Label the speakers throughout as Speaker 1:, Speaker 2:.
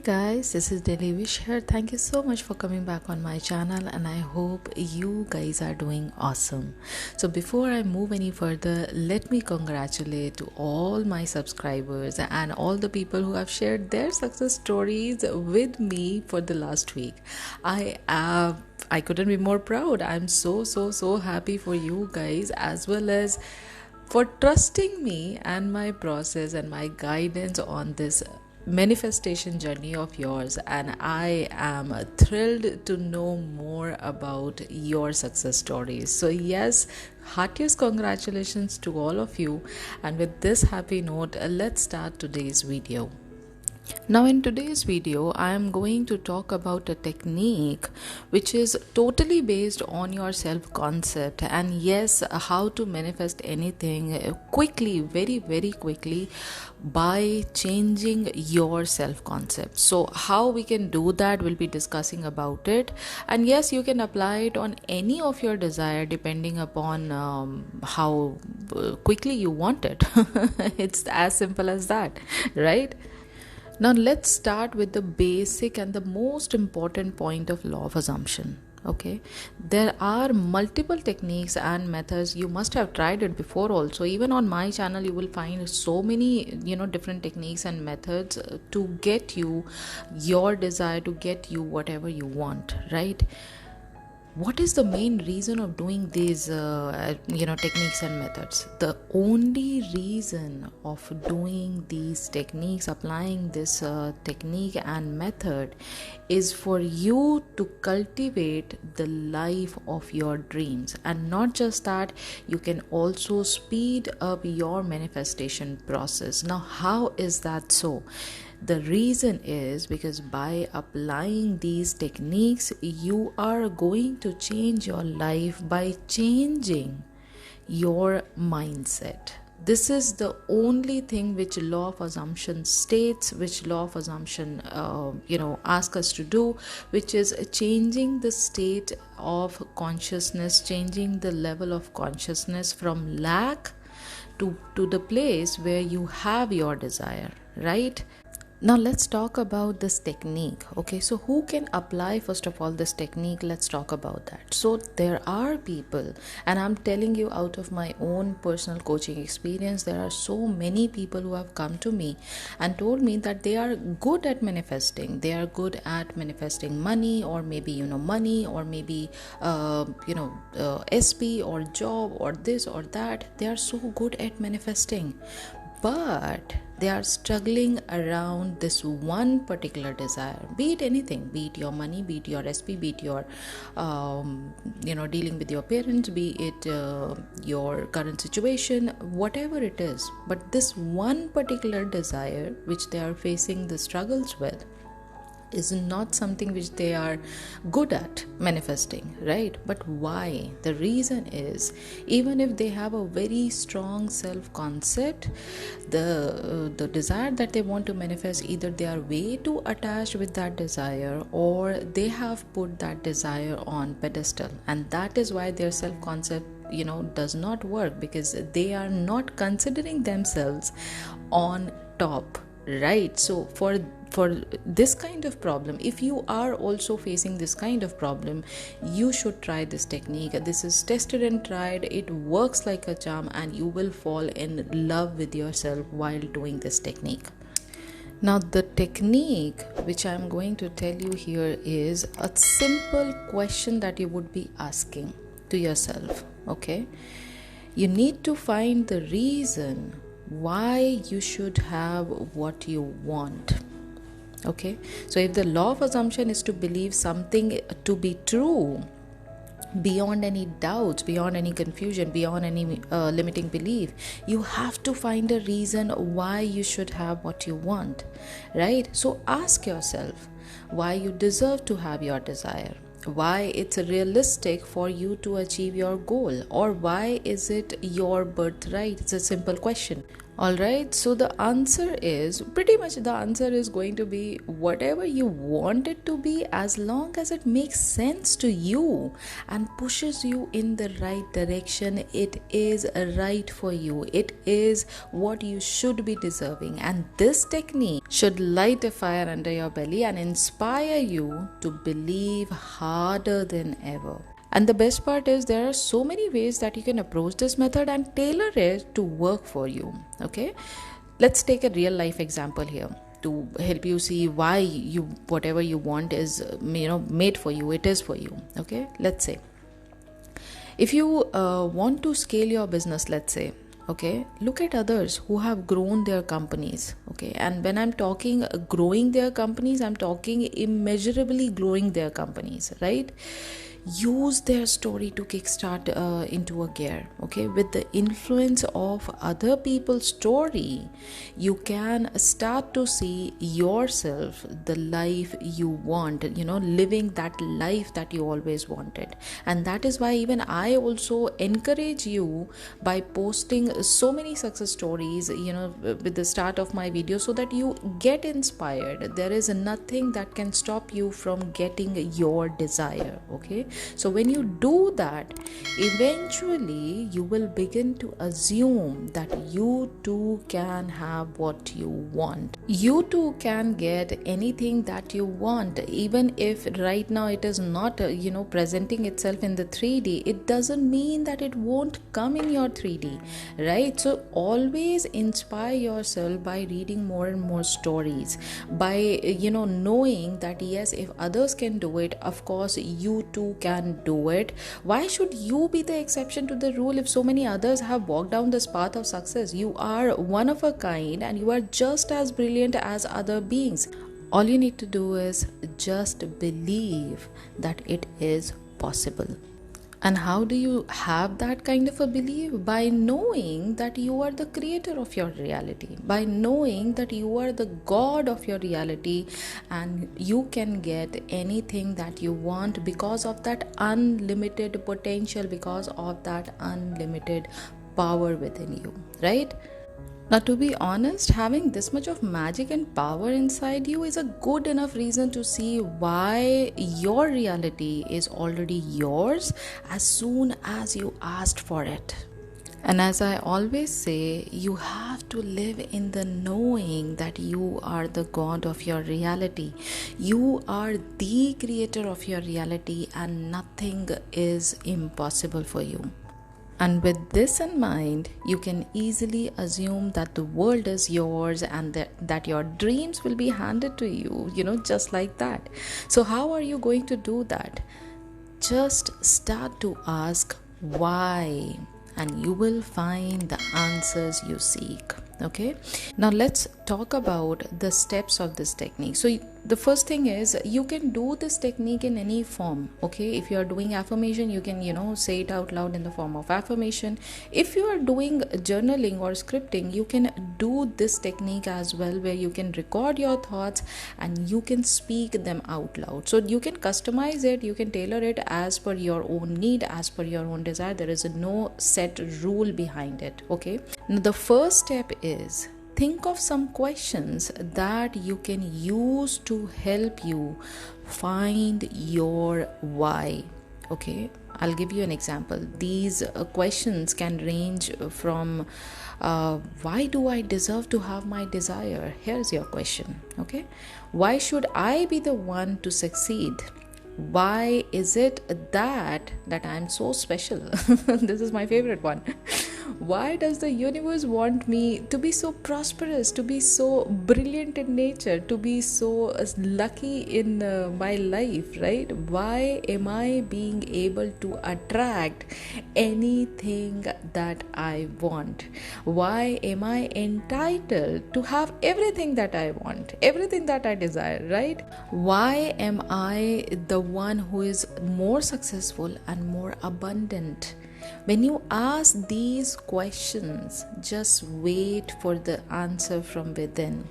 Speaker 1: guys, this is Daily Wish here. Thank you so much for coming back on my channel, and I hope you guys are doing awesome. So before I move any further, let me congratulate to all my subscribers and all the people who have shared their success stories with me for the last week. I couldn't be more proud. I'm so happy for you guys, as well as for trusting me and my process and my guidance on this manifestation journey of yours. And I am thrilled to know more about your success stories. So yes, heartiest congratulations to all of you, and with this happy note, let's start today's video. Now in today's video, I am going to talk about a technique which is totally based on your self-concept, and yes, how to manifest anything quickly, very quickly, by changing your self-concept. So how we can do that, we'll be discussing about it. And yes, you can apply it on any of your desire depending upon how quickly you want it. It's as simple as that, right? Now let's start with the basic and the most important point of law of assumption. Okay, there are multiple techniques and methods. You must have tried it before also. Even on my channel you will find so many different techniques and methods to get you your desire, to get you whatever you want, right? What is the main reason of doing these techniques and methods? The only reason of doing these techniques, applying this technique and method, is for you to cultivate the life of your dreams. And not just that, you can also speed up your manifestation process. Now how is that so? The reason is because by applying these techniques, you are going to change your life by changing your mindset. This is the only thing which law of assumption states, which law of assumption ask us to do, which is changing the state of consciousness, changing the level of consciousness from lack to the place where you have your desire, right? Now let's talk about this technique. Okay, so who can apply first of all this technique? Let's talk about that. So there are people, and I'm telling you out of my own personal coaching experience, there are so many people who have come to me and told me that they are good at manifesting. They are good at manifesting money, or maybe money, or maybe SP or job or this or that. They are so good at manifesting, but they are struggling around this one particular desire, be it anything, be it your money, be it your SP, be it your dealing with your parents, be it your current situation, whatever it is. But this one particular desire which they are facing the struggles with is not something which they are good at manifesting, right? But why? The reason is, even if they have a very strong self-concept, the desire that they want to manifest, either they are way too attached with that desire, or they have put that desire on pedestal, and that is why their self-concept does not work, because they are not considering themselves on top, right? So for this kind of problem, if you are also facing this kind of problem, you should try this technique. This is tested and tried. It works like a charm, and you will fall in love with yourself while doing this technique. Now the technique which I'm going to tell you here is a simple question that you would be asking to yourself. Okay, you need to find the reason why you should have what you want. Okay, so if the law of assumption is to believe something to be true beyond any doubts, beyond any confusion, beyond any limiting belief, you have to find a reason why you should have what you want, right? So ask yourself why you deserve to have your desire, why it's realistic for you to achieve your goal, or why is it your birthright? It's a simple question. All right, so the answer is pretty much the answer is going to be whatever you want it to be, as long as it makes sense to you and pushes you in the right direction. It is right for you, it is what you should be deserving, and this technique should light a fire under your belly and inspire you to believe harder than ever. And the best part is there are so many ways that you can approach this method and tailor it to work for you. Okay, let's take a real life example here to help you see why you whatever you want is made for you. It is for you. Okay, let's say if you want to scale your business, let's say, okay, look at others who have grown their companies. Okay, and when I'm talking growing their companies, I'm talking immeasurably growing their companies, right? Use their story to kickstart into a gear. Okay, with the influence of other people's story, you can start to see yourself the life you want, living that life that you always wanted. And that is why even I also encourage you by posting so many success stories with the start of my video, so that you get inspired. There is nothing that can stop you from getting your desire. Okay, so when you do that, eventually you will begin to assume that you too can have what you want. You too can get anything that you want, even if right now it is not presenting itself in the 3D. It doesn't mean that it won't come in your 3D, right? So always inspire yourself by reading more and more stories, by knowing that yes, if others can do it, of course you too can do it. Why should you be the exception to the rule if so many others have walked down this path of success? You are one of a kind and you are just as brilliant as other beings. All you need to do is just believe that it is possible. And how do you have that kind of a belief? By knowing that you are the creator of your reality, by knowing that you are the god of your reality, and you can get anything that you want because of that unlimited potential, because of that unlimited power within you, right? Now, to be honest, having this much of magic and power inside you is a good enough reason to see why your reality is already yours as soon as you asked for it. And as I always say, you have to live in the knowing that you are the god of your reality. You are the creator of your reality, and nothing is impossible for you. And with this in mind, you can easily assume that the world is yours and that your dreams will be handed to you, just like that. So how are you going to do that? Just start to ask why, and you will find the answers you seek. Okay, now let's talk about the steps of this technique. So the first thing is, you can do this technique in any form. Okay, if you are doing affirmation, you can say it out loud in the form of affirmation. If you are doing journaling or scripting, you can do this technique as well, where you can record your thoughts and you can speak them out loud. So you can customize it, you can tailor it as per your own need, as per your own desire. There is no set rule behind it. Okay, now the first step is, think of some questions that you can use to help you find your why. Okay, I'll give you an example. These questions can range from why do I deserve to have my desire? Here's your question. Okay, why should I be the one to succeed? Why is it that I'm so special? This is my favorite one. Why does the universe want me to be so prosperous, to be so brilliant in nature, to be so lucky in my life, right? Why am I being able to attract anything that I want? Why am I entitled to have everything that I want, everything that I desire, right? Why am I the one who is more successful and more abundant? When you ask these questions, just wait for the answer from within.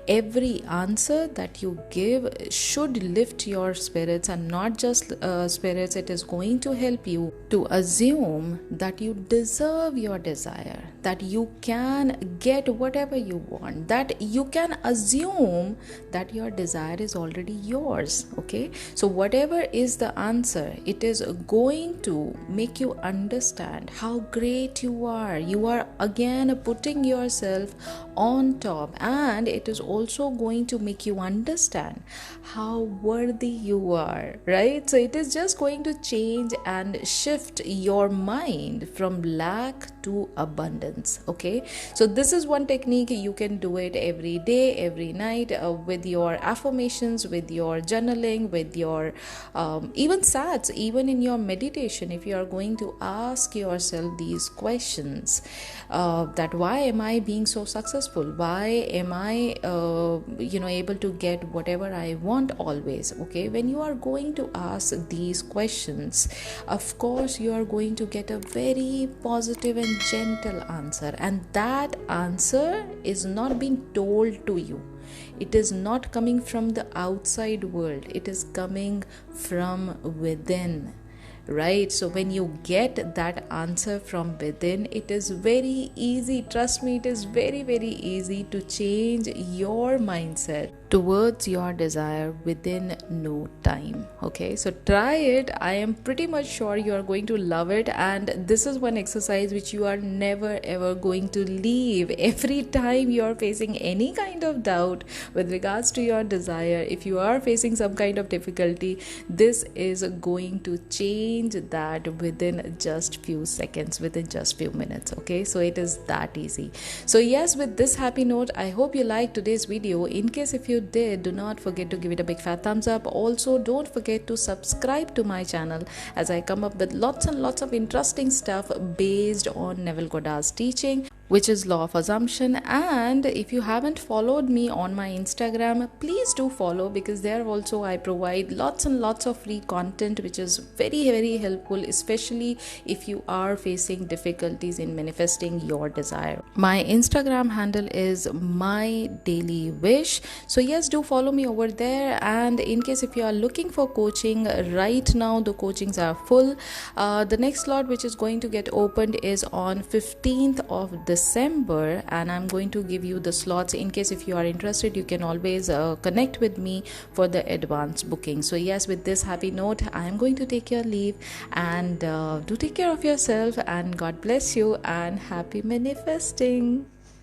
Speaker 1: Every answer that you give should lift your spirits, and not just spirits. It is going to help you to assume that you deserve your desire, that you can get whatever you want, that you can assume that your desire is already yours. Okay, so whatever is the answer, it is going to make you understand how great you are. You are again putting yourself on top, and it is also going to make you understand how worthy you are, right? So it is just going to change and shift your mind from lack to abundance. Okay, so this is one technique. You can do it every day, every night, with your affirmations, with your journaling, with your even sats, even in your meditation. If you are going to ask yourself these questions, that why am I being so successful, why am I able to get whatever I want always. Okay, when you are going to ask these questions, of course you are going to get a very positive and gentle answer, and that answer is not being told to you. It is not coming from the outside world, it is coming from within, right? So when you get that answer from within, it is very easy, trust me, it is very, very easy to change your mindset towards your desire within no time. Okay, so try it. I am pretty much sure you are going to love it, and this is one exercise which you are never ever going to leave. Every time you are facing any kind of doubt with regards to your desire, if you are facing some kind of difficulty, this is going to change that within just few seconds, within just few minutes. Okay, so it is that easy. So yes, with this happy note, I hope you liked today's video. In case if you did, do not forget to give it a big fat thumbs up. Also, don't forget to subscribe to my channel, as I come up with lots and lots of interesting stuff based on Neville Goddard's teaching, which is law of assumption. And if you haven't followed me on my Instagram, please do follow, because there also I provide lots and lots of free content which is very, very helpful, especially if you are facing difficulties in manifesting your desire. My Instagram handle is my daily wish. So yes, do follow me over there. And in case if you are looking for coaching, right now the coachings are full. The next slot which is going to get opened is on 15th of December, and I'm going to give you the slots. In case if you are interested, you can always connect with me for the advance booking. So yes, with this happy note, I am going to take your leave, and do take care of yourself, and God bless you, and happy manifesting.